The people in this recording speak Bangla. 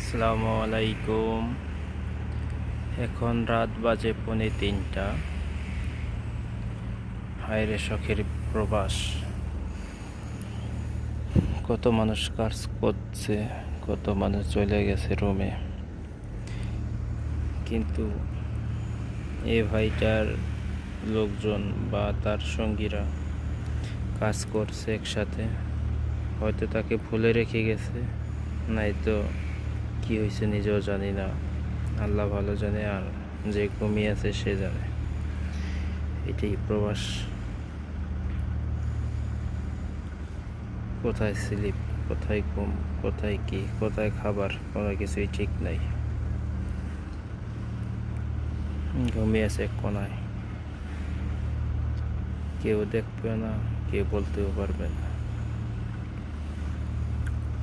আসসালামু আলাইকুম। এখন রাত বাজে 3:45। হায়রে শখের প্রবাস। কত মানুষ কাজ করছে, কত মানুষ চলে গেছে রুমে, কিন্তু এ ভাইটার লোকজন বা তার সঙ্গীরা কাজ করছে একসাথে। হয়তো তাকে ভুলে রেখে গেছে, নাই তো কি হয়েছে নিজেও জানি না। আল্লাহ ভালো জানে, আর যে ঘুমিয়ে আছে সে জানে। এটাই প্রবাস। কোথায় স্লিপ, কোথায় ঘুম, কোথায় কি, কোথায় খাবার, কোনো কিছুই ঠিক নাই। ঘুমিয়ে আছে এক কোনায়, কেউ দেখবে না, কেউ বলতেও পারবে না।